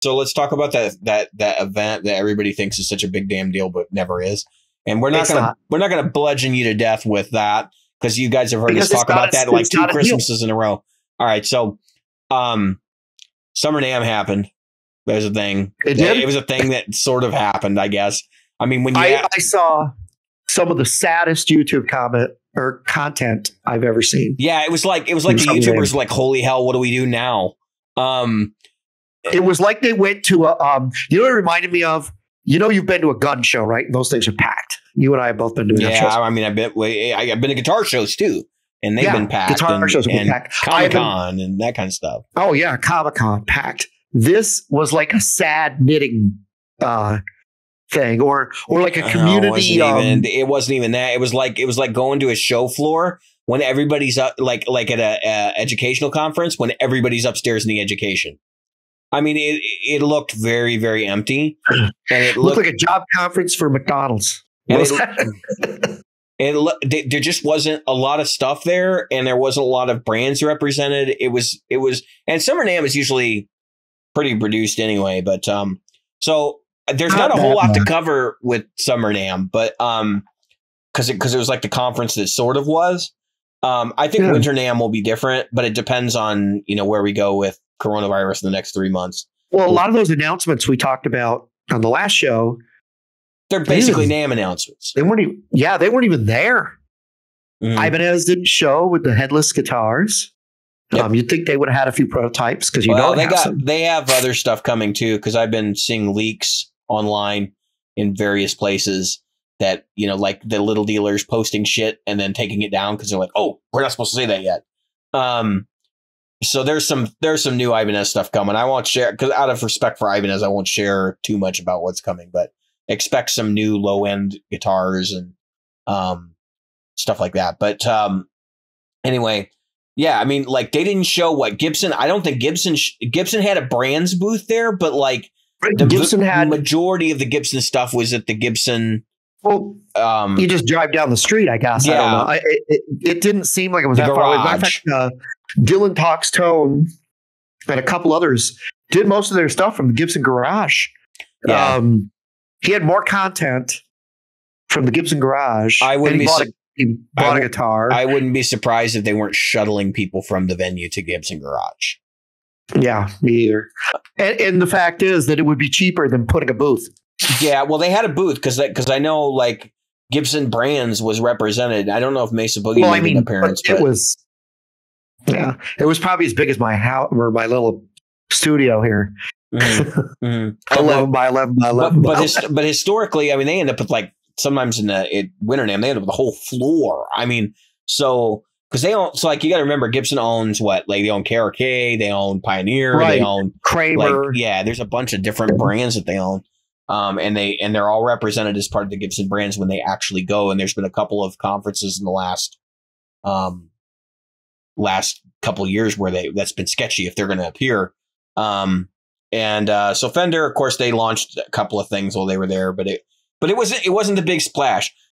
So let's talk about that event that everybody thinks is such a big damn deal, but never is. And we're not gonna bludgeon you to death with that because you guys have heard us talk about that like 2 Christmases in a row. All right, so Summer Namm happened. There's a thing. It did? It was a thing that sort of happened, I guess. I mean, when I saw some of the saddest YouTube content I've ever seen. Yeah, it was like the YouTubers like, holy hell, what do we do now? It was like they went to a you know what it reminded me of? You know, you've been to a gun show, right? Those things are packed. You and I have both been doing that shows. I mean, I've been to guitar shows too, and they've been packed. Guitar shows have been packed. Comic-Con and that kind of stuff. Oh yeah, Comic-Con packed. This was like a sad knitting thing, or like a community. It wasn't even that. It was like going to a show floor when everybody's up, like at a educational conference when everybody's upstairs in the education. I mean, it looked very, very empty, and it looked like a job conference for McDonald's. There just wasn't a lot of stuff there, and there wasn't a lot of brands represented. It was, and Summer Namm is usually pretty produced anyway, but so there's not a whole lot to cover with Summer Namm, but because it was like the conference that sort of was. I think Winter Namm will be different, but it depends on where we go with coronavirus in the next 3 months. Well, a lot of those announcements we talked about on the last show, they're basically Namm announcements. They weren't even there. Ibanez didn't show with the headless guitars. Yep. You'd think they would have had a few prototypes because they have other stuff coming too. Because I've been seeing leaks online in various places that like the little dealers posting shit and then taking it down because they're like, oh, we're not supposed to say that yet. So there's some new Ibanez stuff coming. I won't share because out of respect for Ibanez, I won't share too much about what's coming, but expect some new low end guitars and stuff like that. But anyway, yeah, I mean, like they didn't show what Gibson. I don't think Gibson had a brands booth there, but like the majority of the Gibson stuff was at the Gibson. Well, you just drive down the street, I guess. Yeah. I don't know. It didn't seem like it was that far away. In fact, Dylan Talks Tone and a couple others did most of their stuff from the Gibson garage. Yeah. He had more content from the Gibson garage. He bought a guitar. I wouldn't be surprised if they weren't shuttling people from the venue to Gibson garage. Yeah, me either. And the fact is that it would be cheaper than putting a booth. Yeah, well, they had a booth because I know like Gibson Brands was represented. I don't know if Mesa Boogie made an appearance, but it was probably as big as my house or my little studio here. 11 by 11 by 11. But historically, I mean, they end up with like sometimes in Winter Namm, they end up with the whole floor. I mean, so because they own, so like you got to remember, Gibson owns what? Like they own KRK, they own Pioneer, right. They own Kramer. Like, yeah, there's a bunch of different brands that they own. And they're all represented as part of the Gibson brands when they actually go. And there's been a couple of conferences in the last couple of years where that's been sketchy if they're going to appear. So Fender, of course, they launched a couple of things while they were there, but it wasn't the big splash.